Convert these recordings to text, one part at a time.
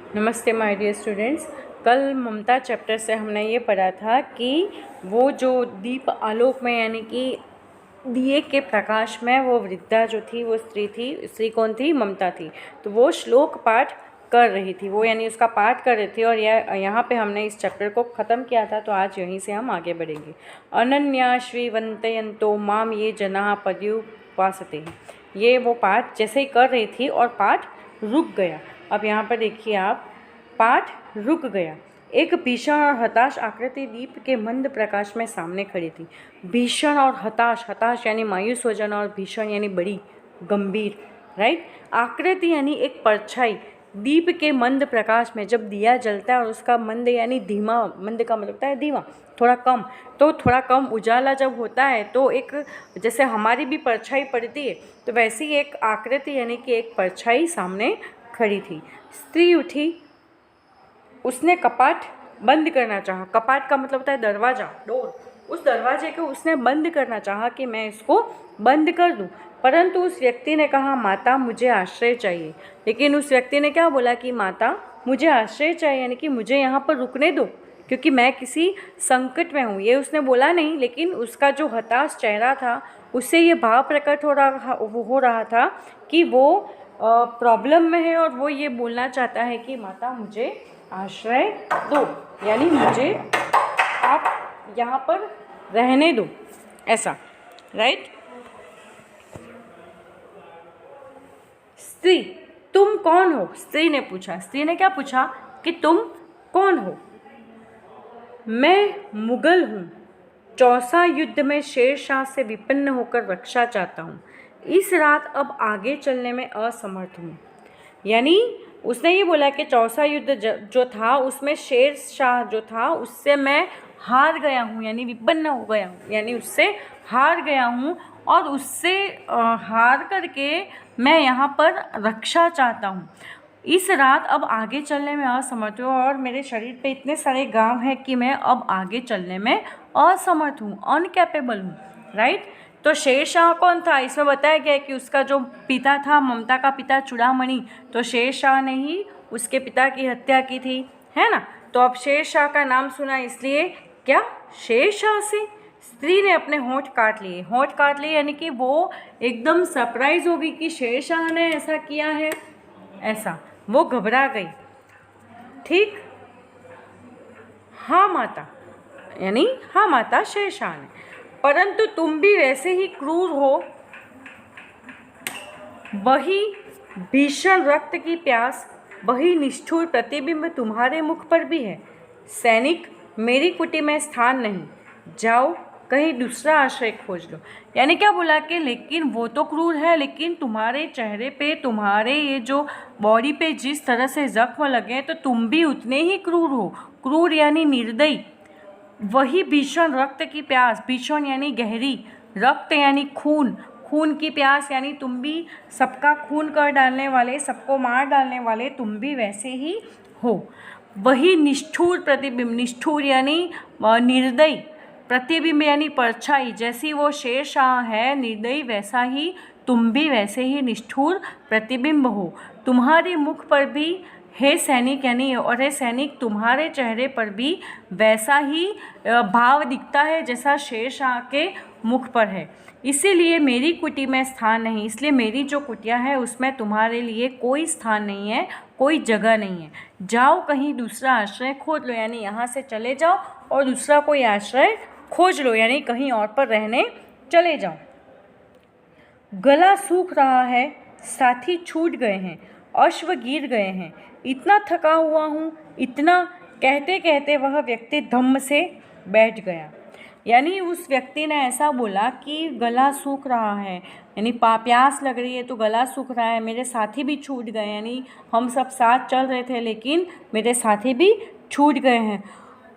नमस्ते my dear students. कल ममता chapter से हमने ये पढ़ा था कि वो जो दीप आलोक में यानी कि दिए के प्रकाश में वो वृद्धा जो थी वो स्त्री थी। स्त्री कौन थी? ममता थी। तो वो श्लोक पाठ कर रही थी, वो यानी उसका पाठ कर रही थी। और यहाँ पे हमने इस चैप्टर को ख़त्म किया था, तो आज यहीं से हम आगे बढ़ेंगे। अनन्या श्रीवंतयंतो माम ये जना पर्युपासते। ये वो पाठ जैसे ही कर रही थी और पाठ रुक गया। अब यहाँ पर देखिए आप, पाठ रुक गया। एक भीषण और हताश आकृति दीप के मंद प्रकाश में सामने खड़ी थी। भीषण और हताश, हताश यानी मायूस हो जाना और भीषण यानी बड़ी, गंभीर, राइट। आकृति यानी एक परछाई दीप के मंद प्रकाश में। जब दिया जलता है और उसका मंद यानी धीमा, मंद का मतलब होता है धीमा, थोड़ा कम, तो थोड़ा कम उजाला जब होता है तो एक, जैसे हमारी भी परछाई पड़ती है, तो वैसी एक आकृति यानी कि एक परछाई सामने खड़ी थी। स्त्री उठी, उसने कपाट बंद करना चाहा। कपाट का मतलब होता है दरवाज़ा, डोर। उस दरवाजे को उसने बंद करना चाहा कि मैं इसको बंद कर दूं, परंतु उस व्यक्ति ने कहा, माता मुझे आश्रय चाहिए। लेकिन उस व्यक्ति ने क्या बोला कि माता मुझे आश्रय चाहिए, यानी कि मुझे यहाँ पर रुकने दो क्योंकि मैं किसी संकट में हूँ। ये उसने बोला नहीं, लेकिन उसका जो हताश चेहरा था उससे ये भाव प्रकट हो रहा था कि वो प्रॉब्लम में है और वो ये बोलना चाहता है कि माता मुझे आश्रय दो, यानी मुझे आप यहाँ पर रहने दो, ऐसा, राइट। स्त्री, तुम कौन हो? स्त्री ने पूछा। स्त्री ने क्या पूछा कि तुम कौन हो? मैं मुगल हूँ, चौसा युद्ध में शेरशाह से विपन्न होकर रक्षा चाहता हूँ। इस रात अब आगे चलने में असमर्थ हूँ। यानी उसने ये बोला कि चौसा युद्ध जो था उसमें शेरशाह जो था उससे मैं हार गया हूँ, यानी विपन्न हो गया हूँ, यानी उससे हार गया हूँ और उससे हार करके मैं यहाँ पर रक्षा चाहता हूँ। इस रात अब आगे चलने में असमर्थ हूँ और मेरे शरीर पे इतने सारे घाव हैं कि मैं अब आगे चलने में असमर्थ हूँ, अनकैपेबल हूँ, राइट। तो शेरशाह कौन था? इसमें बताया गया है कि उसका जो पिता था, ममता का पिता चूड़ामणि, तो शेरशाह ने ही उसके पिता की हत्या की थी, है ना। तो अब शेरशाह का नाम सुना इसलिए क्या, शेरशाह से स्त्री ने अपने होंठ काट लिए। होंठ काट लिए यानी कि वो एकदम सरप्राइज हो गई कि शेरशाह ने ऐसा किया है, ऐसा वो घबरा गई। ठीक, हाँ माता, यानी हाँ माता शेरशाह ने, परंतु तुम भी वैसे ही क्रूर हो। वही भीषण रक्त की प्यास, वही निष्ठुर प्रतिबिंब तुम्हारे मुख पर भी है। सैनिक, मेरी कुटी में स्थान नहीं, जाओ कहीं दूसरा आश्रय खोज लो। यानी क्या बोला कि लेकिन वो तो क्रूर है, लेकिन तुम्हारे चेहरे पे, तुम्हारे ये जो बॉडी पे जिस तरह से जख्म लगे तो तुम भी उतने ही क्रूर हो। क्रूर यानी निर्दयी। वही भीषण रक्त की प्यास, भीषण यानी गहरी, रक्त यानी खून, खून की प्यास यानी तुम भी सबका खून कर डालने वाले, सबको मार डालने वाले तुम भी वैसे ही हो। वही निष्ठुर प्रतिबिंब, निष्ठुर यानी निर्दयी, प्रतिबिंब यानी परछाई, जैसी वो शेरशाह है निर्दयी वैसा ही तुम भी वैसे ही निष्ठुर प्रतिबिंब हो। तुम्हारे मुख पर भी हे सैनिक, यानी और हे सैनिक तुम्हारे चेहरे पर भी वैसा ही भाव दिखता है जैसा शेरशाह के मुख पर है। इसीलिए मेरी कुटी में स्थान नहीं, इसलिए मेरी जो कुटिया है उसमें तुम्हारे लिए कोई स्थान नहीं है, कोई जगह नहीं है। जाओ कहीं दूसरा आश्रय खोज लो, यानी यहाँ से चले जाओ और दूसरा कोई आश्रय खोज लो, यानी कहीं और पर रहने चले जाओ। गला सूख रहा है, साथी छूट गए हैं, अश्व गिर गए हैं, इतना थका हुआ हूँ, इतना, कहते कहते वह व्यक्ति धम्म से बैठ गया। यानी उस व्यक्ति ने ऐसा बोला कि गला सूख रहा है, यानी प्यास लग रही है तो गला सूख रहा है, मेरे साथी भी छूट गए, यानी हम सब साथ चल रहे थे लेकिन मेरे साथी भी छूट गए हैं।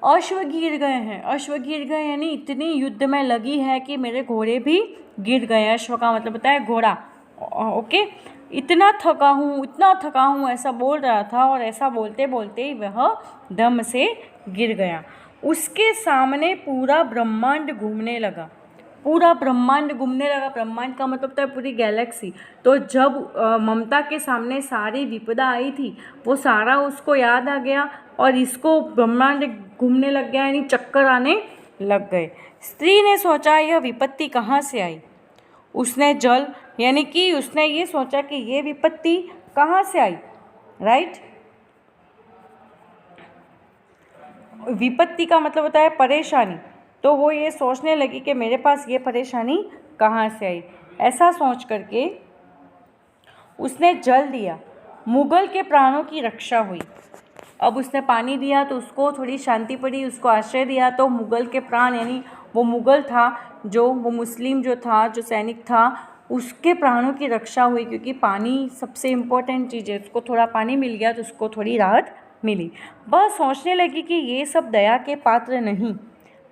अश्व गिर गए हैं, अश्व गिर गए यानी इतनी युद्ध में लगी है कि मेरे घोड़े भी गिर गए। अश्व का मतलब होता है घोड़ा, ओके। इतना थका हूँ, इतना थका हूँ, ऐसा बोल रहा था और ऐसा बोलते बोलते ही वह दम से गिर गया। उसके सामने पूरा ब्रह्मांड घूमने लगा, पूरा ब्रह्मांड घूमने लगा। ब्रह्मांड का मतलब था पूरी गैलेक्सी। तो जब ममता के सामने सारी विपदा आई थी, वो सारा उसको याद आ गया और इसको ब्रह्मांड घूमने लग गया, यानी चक्कर आने लग गए। स्त्री ने सोचा यह विपत्ति कहाँ से आई। उसने जल यानी कि उसने ये सोचा कि ये विपत्ति कहाँ से आई, राइट। विपत्ति का मतलब होता है परेशानी। तो वो ये सोचने लगी कि मेरे पास ये परेशानी कहाँ से आई। ऐसा सोच करके उसने जल दिया, मुगल के प्राणों की रक्षा हुई। अब उसने पानी दिया तो उसको थोड़ी शांति पड़ी, उसको आश्रय दिया तो मुगल के प्राण, यानी वो मुगल था जो, वो मुस्लिम जो था, जो सैनिक था, उसके प्राणों की रक्षा हुई। क्योंकि पानी सबसे इम्पोर्टेंट चीज़ है, उसको थोड़ा पानी मिल गया तो उसको थोड़ी राहत मिली। वह सोचने लगी कि ये सब दया के पात्र नहीं,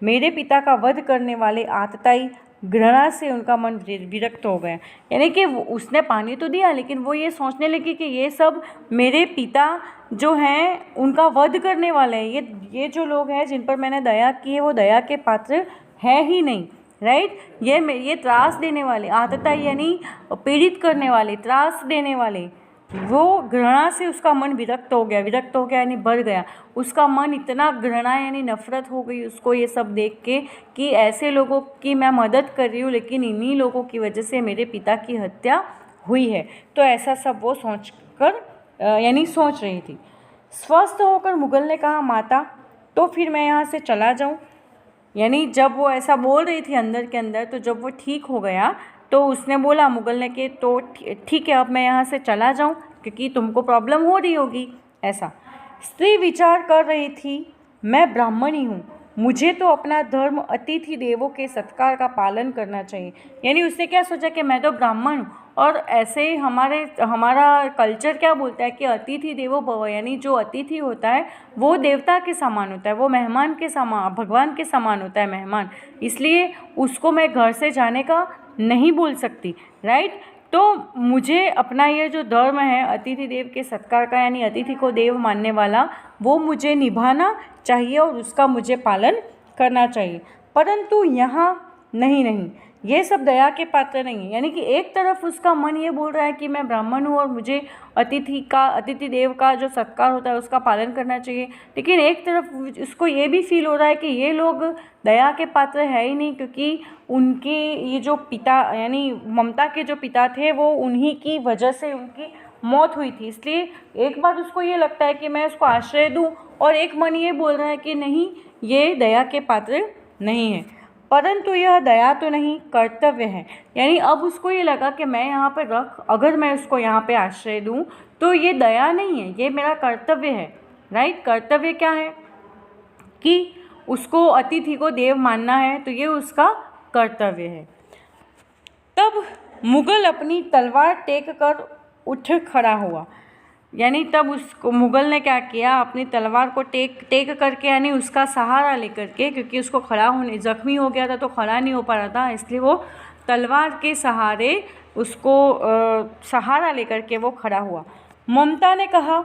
मेरे पिता का वध करने वाले आतताई घृणा से उनका मन विरक्त हो गया। यानी कि उसने पानी तो दिया, लेकिन वो ये सोचने लगी कि ये सब मेरे पिता जो हैं उनका वध करने वाले हैं। ये जो लोग हैं जिन पर मैंने दया की है वो दया के पात्र है ही नहीं, राइट। ये त्रास देने वाले, आतताई यानी पीड़ित करने वाले, त्रास देने वाले, वो घृणा से उसका मन विरक्त हो गया। विरक्त हो गया यानी बढ़ गया, उसका मन इतना घृणा यानी नफरत हो गई उसको ये सब देख के कि ऐसे लोगों की मैं मदद कर रही हूँ लेकिन इन्हीं लोगों की वजह से मेरे पिता की हत्या हुई है। तो ऐसा सब वो यानी सोच रही थी। स्वस्थ होकर मुगल ने कहा, माता तो फिर मैं यहाँ से चला जाऊँ। यानी जब वो ऐसा बोल रही थी अंदर के अंदर, तो जब वो ठीक हो गया तो उसने बोला, मुगल ने, कि तो ठीक है अब मैं यहाँ से चला जाऊँ क्योंकि तुमको प्रॉब्लम हो रही होगी। ऐसा स्त्री विचार कर रही थी, मैं ब्राह्मणी हूँ, मुझे तो अपना धर्म अतिथि देवों के सत्कार का पालन करना चाहिए। यानी उसने क्या सोचा कि मैं तो ब्राह्मण हूँ और ऐसे ही हमारा कल्चर क्या बोलता है कि अतिथि देवो भव, यानी जो अतिथि होता है वो देवता के समान होता है, वो मेहमान के समान, भगवान के समान होता है मेहमान। इसलिए उसको मैं घर से जाने का नहीं बोल सकती, राइट। तो मुझे अपना ये जो धर्म है अतिथि देव के सत्कार का, यानी अतिथि को देव मानने वाला, वो मुझे निभाना चाहिए और उसका मुझे पालन करना चाहिए। परंतु यहाँ नहीं, ये सब दया के पात्र नहीं है। यानी कि एक तरफ उसका मन ये बोल रहा है कि मैं ब्राह्मण हूँ और मुझे अतिथि देव का जो सत्कार होता है उसका पालन करना चाहिए, लेकिन एक तरफ उसको ये भी फील हो रहा है कि ये लोग दया के पात्र है ही नहीं, क्योंकि उनके ये जो पिता यानी ममता के जो पिता थे वो उन्हीं की वजह से उनकी मौत हुई थी। इसलिए एक बार उसको ये लगता है कि मैं उसको आश्रय दूँ और एक मन ये बोल रहा है कि नहीं, ये दया के पात्र नहीं है। परंतु यह दया तो नहीं, कर्तव्य है। यानी अब उसको ये लगा कि मैं यहाँ पे अगर मैं उसको यहाँ पे आश्रय दूँ तो ये दया नहीं है, ये मेरा कर्तव्य है, राइट। कर्तव्य क्या है कि उसको अतिथि को देव मानना है, तो ये उसका कर्तव्य है। तब मुगल अपनी तलवार टेक कर उठ खड़ा हुआ। यानी तब उसको मुगल ने क्या किया, अपनी तलवार को टेक करके, यानी उसका सहारा लेकर के, क्योंकि उसको खड़ा होने, जख्मी हो गया था तो खड़ा नहीं हो पा रहा था, इसलिए वो तलवार के सहारे उसको सहारा लेकर के वो खड़ा हुआ। ममता ने कहा,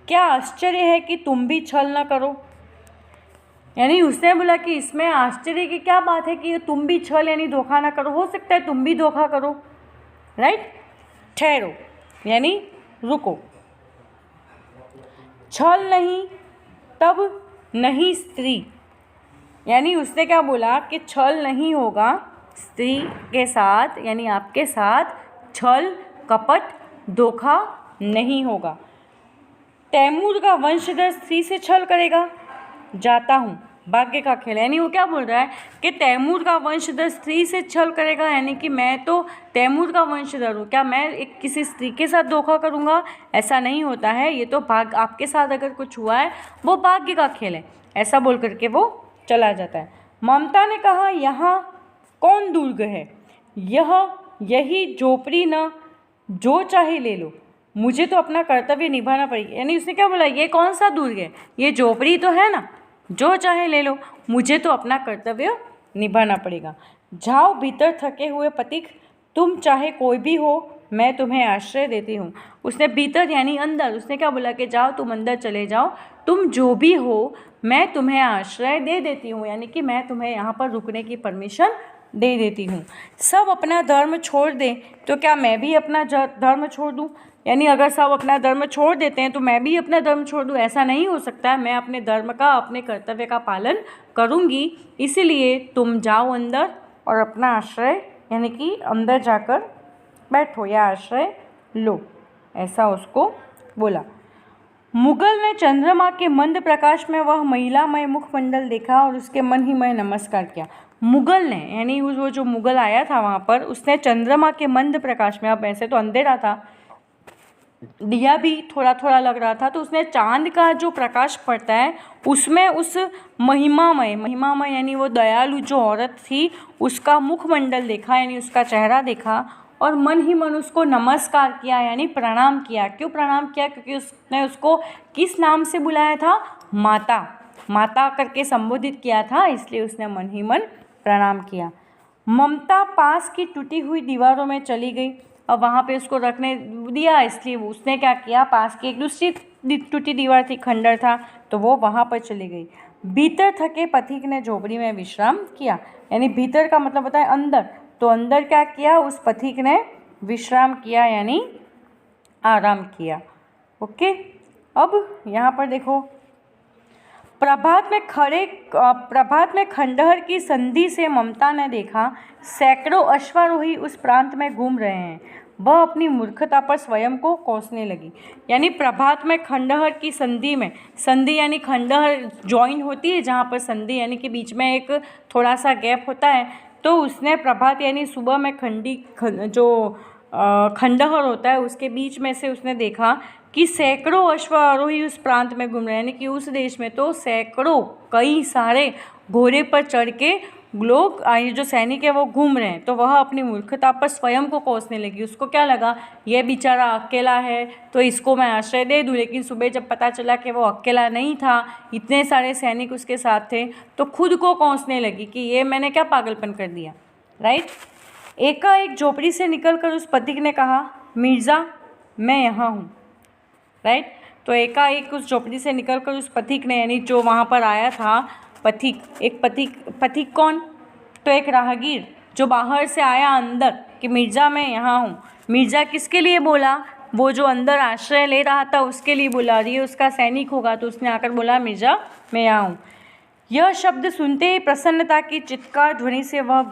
क्या आश्चर्य है कि तुम भी छल न करो। यानी उसने बोला कि इसमें आश्चर्य की क्या बात है कि तुम भी छल यानी धोखा ना करो, हो सकता है तुम भी धोखा करो, राइट। ठहरो यानी रुको, छल नहीं तब नहीं स्त्री। यानी उसने क्या बोला कि छल नहीं होगा स्त्री के साथ, यानी आपके साथ छल कपट धोखा नहीं होगा। तैमूर का वंशधर स्त्री से छल करेगा, जाता हूँ, भाग्य का खेल। यानी वो क्या बोल रहा है कि तैमूर का वंशधर स्त्री से छल करेगा, यानी कि मैं तो तैमूर का वंशधर हूँ, क्या मैं एक किसी स्त्री के साथ धोखा करूँगा? ऐसा नहीं होता है, ये तो भाग्य, आपके साथ अगर कुछ हुआ है वो भाग्य का खेल है। ऐसा बोल करके वो चला जाता है। ममता ने कहा, यहाँ कौन दुर्ग है, यही झोपड़ी न, जो चाहे ले लो, मुझे तो अपना कर्तव्य निभाना पड़ेगा। यानी उसने क्या बोला, ये कौन सा दुर्ग है, ये झोपड़ी तो है ना, जो चाहे ले लो, मुझे तो अपना कर्तव्य निभाना पड़ेगा। जाओ भीतर थके हुए पथिक, तुम चाहे कोई भी हो, मैं तुम्हें आश्रय देती हूँ। उसने भीतर यानी अंदर, उसने क्या बोला कि जाओ तुम अंदर चले जाओ, तुम जो भी हो मैं तुम्हें आश्रय दे देती हूँ, यानी कि मैं तुम्हें यहाँ पर रुकने की परमिशन दे देती हूँ। सब अपना धर्म छोड़ दें तो क्या मैं भी अपना धर्म छोड़ दूँ? यानी अगर सब अपना धर्म छोड़ देते हैं तो मैं भी अपना धर्म छोड़ दूँ? ऐसा नहीं हो सकता है। मैं अपने धर्म का, अपने कर्तव्य का पालन करूँगी। इसीलिए तुम जाओ अंदर और अपना आश्रय यानी कि अंदर जाकर बैठो या आश्रय लो, ऐसा उसको बोला। मुगल ने चंद्रमा के मंद प्रकाश में वह महिलामय मुखमंडल देखा और उसके मन ही मन नमस्कार किया। मुगल ने यानी वो जो मुगल आया था वहाँ पर, उसने चंद्रमा के मंद प्रकाश में, अब ऐसे तो अंधेरा था, दिया भी थोड़ा थोड़ा लग रहा था, तो उसने चांद का जो प्रकाश पड़ता है उसमें उस महिमामय यानी वो दयालु जो औरत थी उसका मुखमंडल देखा, यानी उसका चेहरा देखा और मन ही मन उसको नमस्कार किया यानी प्रणाम किया। क्यों प्रणाम किया? क्योंकि उसने उसको किस नाम से बुलाया था? माता, माता करके संबोधित किया था, इसलिए उसने मन ही मन प्रणाम किया। ममता पास की टूटी हुई दीवारों में चली गई। अब वहाँ पे उसको रखने दिया, इसलिए उसने क्या किया, पास की एक दूसरी टूटी दीवार थी, खंडर था, तो वो वहाँ पर चली गई। भीतर थके पथिक ने झोपड़ी में विश्राम किया, यानी भीतर का मतलब होता है अंदर, तो अंदर क्या किया, उस पथिक ने विश्राम किया यानी आराम किया। ओके, अब यहाँ पर देखो, प्रभात में खंडहर की संधि से ममता ने देखा सैकड़ों अश्वारोही उस प्रांत में घूम रहे हैं। वह अपनी मूर्खता पर स्वयं को कोसने लगी। यानी प्रभात में खंडहर की संधि में, संधि यानी खंडहर ज्वाइन होती है जहाँ पर संधि यानी कि बीच में एक थोड़ा सा गैप होता है, तो उसने प्रभात यानी सुबह में खंडहर होता है उसके बीच में से उसने देखा कि सैकड़ों अश्वारोही उस प्रांत में घूम रहे हैं, यानी कि उस देश में तो सैकड़ों, कई सारे घोड़े पर चढ़ के लोग जो सैनिक है वो घूम रहे हैं। तो वह अपनी मूर्खता पर स्वयं को कोसने लगी। उसको क्या लगा, यह बेचारा अकेला है तो इसको मैं आश्रय दे दूँ, लेकिन सुबह जब पता चला कि वो अकेला नहीं था, इतने सारे सैनिक उसके साथ थे, तो खुद को कोसने लगी कि ये मैंने क्या पागलपन कर दिया। राइट। एकाएक झोपड़ी से निकलकर उस पथिक ने कहा, मिर्ज़ा मैं यहाँ हूँ। राइट। तो एकाएक उस झोपड़ी से निकलकर उस पथिक ने, यानी जो वहाँ पर आया था पथिक, एक पथिक कौन, तो एक राहगीर जो बाहर से आया अंदर कि मिर्ज़ा मैं यहाँ हूँ। मिर्ज़ा किसके लिए बोला? वो जो अंदर आश्रय ले रहा था उसके लिए बोला, और ये उसका सैनिक होगा, तो उसने आकर बोला मिर्ज़ा मैं यहाँ हूँ। यह शब्द सुनते ही प्रसन्नता की चित्कार ध्वनि से वह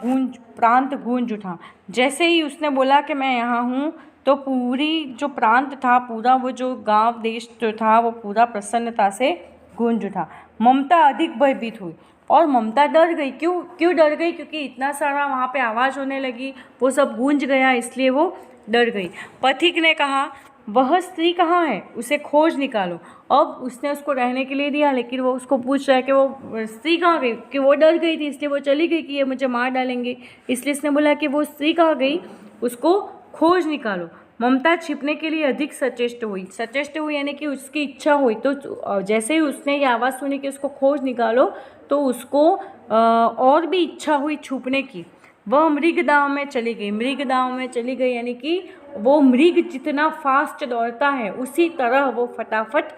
प्रांत गूंज उठा। जैसे ही उसने बोला कि मैं यहाँ हूँ, तो पूरी जो प्रांत था, पूरा वो जो गांव देश जो था वो पूरा प्रसन्नता से गूंज उठा। ममता अधिक भयभीत हुई और ममता डर गई। क्यों डर गई? क्योंकि इतना सारा वहाँ पे आवाज़ होने लगी, वो सब गूंज गया, इसलिए वो डर गई। पथिक ने कहा, वह स्त्री कहाँ है, उसे खोज निकालो। अब उसने उसको रहने के लिए दिया, लेकिन वो उसको पूछ रहा है कि वो स्त्री कहाँ गई, कि वो डर गई थी इसलिए वो चली गई कि ये मुझे मार डालेंगे, इसलिए इसने बोला कि वो स्त्री कहाँ गई, उसको खोज निकालो। ममता छिपने के लिए अधिक सचेष्ट हुई यानी कि उसकी इच्छा हुई। तो जैसे ही उसने ये आवाज़ सुनी कि उसको खोज निकालो, तो उसको और भी इच्छा हुई छुपने की। वह मृगदाव में चली गई यानी कि वो मृग जितना फास्ट दौड़ता है उसी तरह वो फटाफट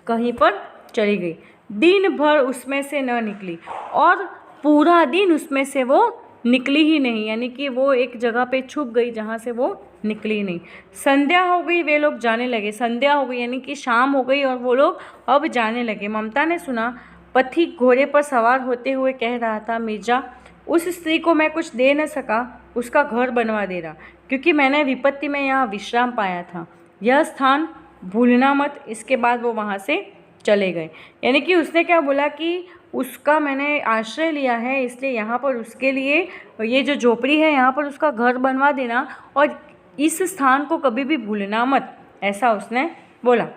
कहीं पर चली गई। दिन भर उसमें से न निकली और पूरा दिन उसमें से वो निकली ही नहीं, यानी कि वो एक जगह पे छुप गई जहाँ से वो निकली नहीं। संध्या हो गई, वे लोग जाने लगे। संध्या हो गई यानी कि शाम हो गई और वो लोग अब जाने लगे। ममता ने सुना पथिक घोड़े पर सवार होते हुए कह रहा था, मिर्जा उस स्त्री को मैं कुछ दे न सका, उसका घर बनवा दे रहा, क्योंकि मैंने विपत्ति में यहाँ विश्राम पाया था। यह स्थान भूलना मत। इसके बाद वो वहाँ से चले गए। यानी कि उसने क्या बोला कि उसका मैंने आश्रय लिया है, इसलिए यहाँ पर उसके लिए ये जो झोपड़ी है यहाँ पर उसका घर बनवा देना और इस स्थान को कभी भी भूलना मत, ऐसा उसने बोला।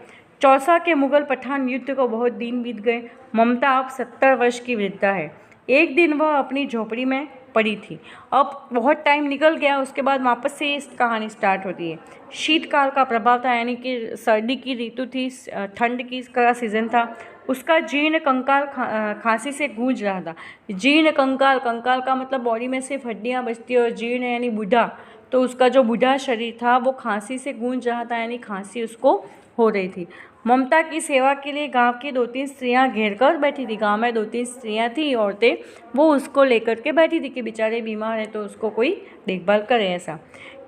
चौसा के मुगल पठान युद्ध को बहुत दिन बीत गए। ममता अब 70 वर्ष की वृद्धा है। एक दिन वह अपनी झोपड़ी में पड़ी थी। अब बहुत टाइम निकल गया, उसके बाद वापस से इस कहानी स्टार्ट होती है। शीतकाल का प्रभाव था, यानी कि सर्दी की ऋतु थी, ठंड की का सीज़न था। उसका जीर्ण कंकाल खांसी से गूंज रहा था। जीर्ण कंकाल का मतलब बॉडी में सिर्फ हड्डियाँ बचती है, और जीर्ण यानी बूढ़ा, तो उसका जो बूढ़ा शरीर था वो खांसी से गूंज रहा था, यानी खांसी उसको हो रही थी। ममता की सेवा के लिए गांव की 2-3 स्त्रियां घेर कर बैठी थी। गांव में 2-3 स्त्रियां थी, औरतें, वो उसको लेकर के बैठी थी कि बेचारे बीमार है तो उसको कोई देखभाल करे ऐसा।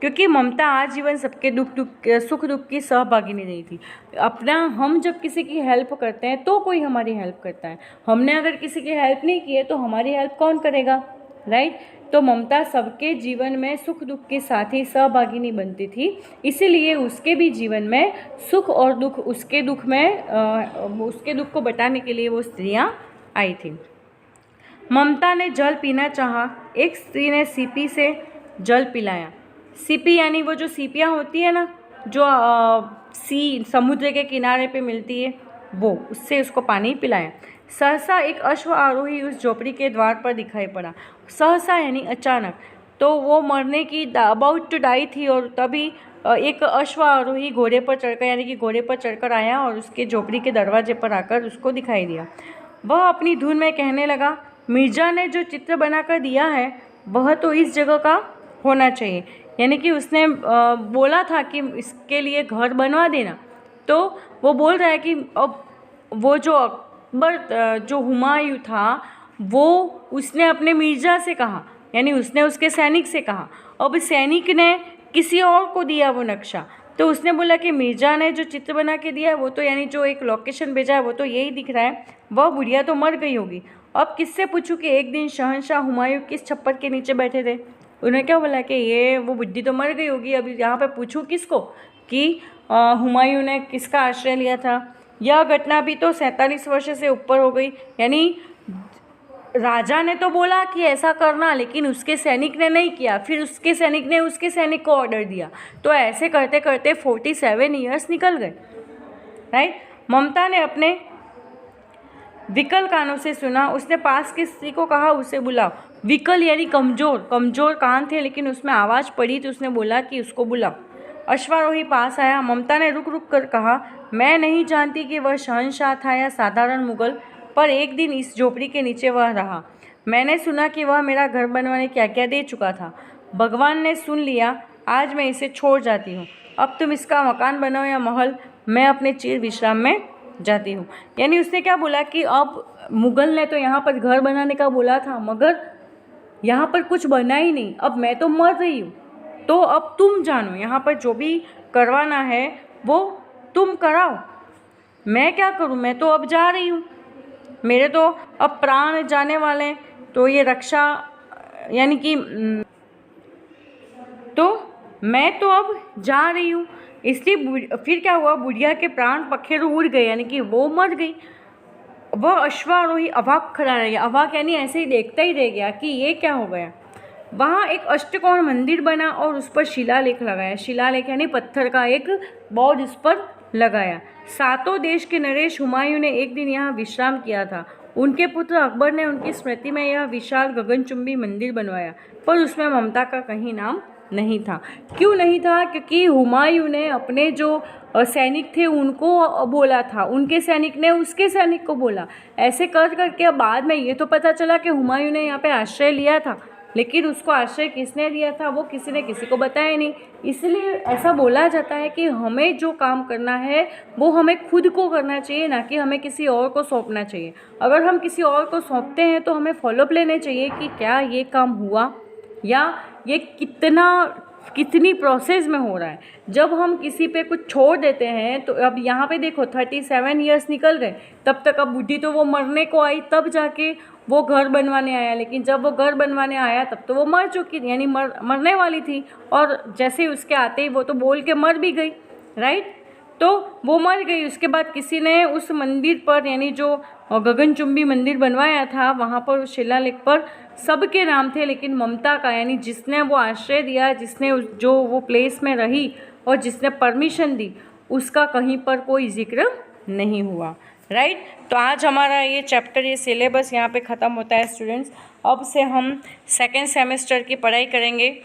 क्योंकि ममता आजीवन सबके सुख दुख की सहभागिनी रही थी। अपना हम जब किसी की हेल्प करते हैं तो कोई हमारी हेल्प करता है, हमने अगर किसी की हेल्प नहीं की है तो हमारी हेल्प कौन करेगा, राइट। तो ममता सबके जीवन में सुख दुख के साथ ही सहभागिनी बनती थी, इसीलिए उसके भी जीवन में सुख और दुख, उसके दुख को बटाने के लिए वो स्त्रियां आई थी। ममता ने जल पीना चाहा, एक स्त्री ने सीपी से जल पिलाया। सीपी यानी वो जो सीपियाँ होती है ना, जो समुद्र के किनारे पे मिलती है, वो, उससे उसको पानी पिलाया। सहसा एक अश्व आरोही उस झोपड़ी के द्वार पर दिखाई पड़ा। सहसा यानी अचानक, तो वो मरने की अबाउट टू डाई थी और तभी एक अश्व आरोही घोड़े पर चढ़कर, यानी कि घोड़े पर चढ़कर आया और उसके झोपड़ी के दरवाजे पर आकर उसको दिखाई दिया। वह अपनी धुन में कहने लगा, मिर्जा ने जो चित्र बनाकर दिया है वह तो इस जगह का होना चाहिए। यानी कि उसने बोला था कि इसके लिए घर बनवा देना, तो वो बोल रहा है कि अब वो जो अकबर, जो हुमायूं था, वो उसने अपने मिर्जा से कहा, यानी उसने उसके सैनिक से कहा। अब सैनिक ने किसी और को दिया वो नक्शा, तो उसने बोला कि मिर्जा ने जो चित्र बना के दिया है वो तो, यानी जो एक लोकेशन भेजा है वो तो यही दिख रहा है, वह बुढ़िया तो मर गई होगी। अब किससे पूछूं कि एक दिन शहंशाह हुमायूं किस छप्पर के नीचे बैठे थे। उन्होंने क्या बोला कि ये वो बुढ़ी तो मर गई होगी, अभी यहाँ पे पूछूं किसको कि हुमायूं ने किसका आश्रय लिया था। यह घटना भी तो 47 वर्ष से ऊपर हो गई, यानी राजा ने तो बोला कि ऐसा करना, लेकिन उसके सैनिक ने नहीं किया, फिर उसके सैनिक ने उसके सैनिक को ऑर्डर दिया, तो ऐसे करते करते 47 ईयर्स निकल गए, राइट। ममता ने अपने विकल कानों से सुना। उसने पास की स्त्री को कहा, उसे बुलाओ। विकल यानी कमजोर कान थे, लेकिन उसमें आवाज़ पड़ी तो उसने बोला कि उसको बुलाओ। अश्वारोही पास आया। ममता ने रुक रुक कर कहा, मैं नहीं जानती कि वह शहंशाह था या साधारण मुगल, पर एक दिन इस झोपड़ी के नीचे वह रहा। मैंने सुना कि वह मेरा घर बनवाने की आज्ञा दे चुका था। भगवान ने सुन लिया, आज मैं इसे छोड़ जाती हूँ। अब तुम इसका मकान बनाओ या महल, मैं अपने चिर विश्राम में जाती हूँ। यानी उसने क्या बोला कि अब मुगल ने तो यहाँ पर घर बनाने का बोला था, मगर यहाँ पर कुछ बना ही नहीं, अब मैं तो मर रही हूँ, तो अब तुम जानो, यहाँ पर जो भी करवाना है वो तुम कराओ, मैं क्या करूँ, मैं तो अब जा रही हूँ, मेरे तो अब प्राण जाने वाले हैं, तो ये रक्षा, यानी कि तो मैं तो अब जा रही हूँ। इसलिए फिर क्या हुआ, बुढ़िया के प्राण पखेरु उड़ गए, यानी कि वो मर गई। वह अश्वारोही अवाक खड़ा रह गया। अवाक यानी ऐसे ही देखता ही रह गया कि ये क्या हो गया। वहाँ एक अष्टकोण मंदिर बना और उस पर शिलालेख लगाया। शिलालेख यानी पत्थर का एक बोर्ड उस पर लगाया। 7 देश के नरेश हुमायूं ने एक दिन यहाँ विश्राम किया था। उनके पुत्र अकबर ने उनकी स्मृति में यह विशाल गगनचुंबी मंदिर बनवाया, पर उसमें ममता का कहीं नाम नहीं था। क्यों नहीं था? क्योंकि हुमायूं ने अपने जो सैनिक थे उनको बोला था, उनके सैनिक ने उसके सैनिक को बोला। ऐसे कर करके बाद में ये तो पता चला कि हुमायूं ने यहाँ पे आश्रय लिया था, लेकिन उसको आश्रय किसने दिया था वो किसी ने किसी को बताया नहीं। इसलिए ऐसा बोला जाता है कि हमें जो काम करना है वो हमें खुद को करना चाहिए, ना कि हमें किसी और को सौंपना चाहिए। अगर हम किसी और को सौंपते हैं तो हमें फॉलोअप लेने चाहिए कि क्या ये काम हुआ या ये कितनी प्रोसेस में हो रहा है। जब हम किसी पे कुछ छोड़ देते हैं तो अब यहाँ पे देखो 37 ईयर्स निकल गए, तब तक अब बुढ़ी तो वो मरने को आई, तब जाके वो घर बनवाने आया, लेकिन जब वो घर बनवाने आया तब तो वो मर चुकी थी, यानी मरने वाली थी, और जैसे ही उसके आते ही वो तो बोल के मर भी गई, राइट। तो वो मर गई। उसके बाद किसी ने उस मंदिर पर, यानी जो गगनचुंबी मंदिर बनवाया था, वहाँ पर उस शिलालेख पर सबके नाम थे, लेकिन ममता का, यानी जिसने वो आश्रय दिया, जिसने जो वो प्लेस में रही और जिसने परमिशन दी, उसका कहीं पर कोई जिक्र नहीं हुआ, राइट। तो आज हमारा ये चैप्टर, ये सिलेबस यहाँ पे ख़त्म होता है स्टूडेंट्स। अब से हम सेकेंड सेमेस्टर की पढ़ाई करेंगे।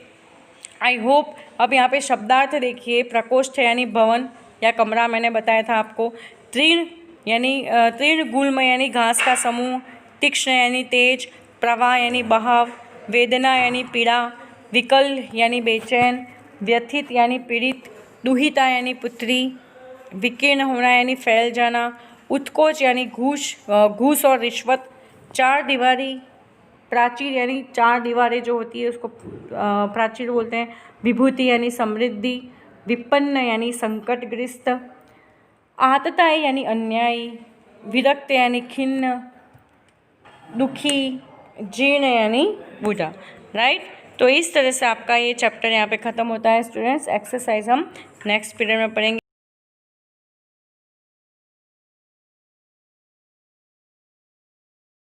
आई होप अब यहाँ पे शब्दार्थ देखिए। प्रकोष्ठ यानी भवन या कमरा, मैंने बताया था आपको। तीर्ण यानी तीर्ण गुल्म यानी घास का समूह। तीक्ष्ण यानी तेज। प्रवाह यानी बहाव। वेदना यानी पीड़ा। विकल यानी बेचैन। व्यथित यानी पीड़ित। दुहिता यानी पुत्री। विकीर्ण होना यानी फैल जाना, उत्कोच यानी घूस और रिश्वत, चार दीवारी, प्राचीर यानी चार दीवारें जो होती है उसको प्राचीर बोलते हैं, विभूति यानी समृद्धि, विपन्न यानी संकटग्रस्त, आहतता यानी अन्यायी, विरक्त यानी खिन्न, दुखी, जीर्ण यानी बूढ़ा। राइट, तो इस तरह से आपका ये चैप्टर यहाँ पे ख़त्म होता है स्टूडेंट्स। एक्सरसाइज हम नेक्स्ट पीरियड में पढ़ेंगे।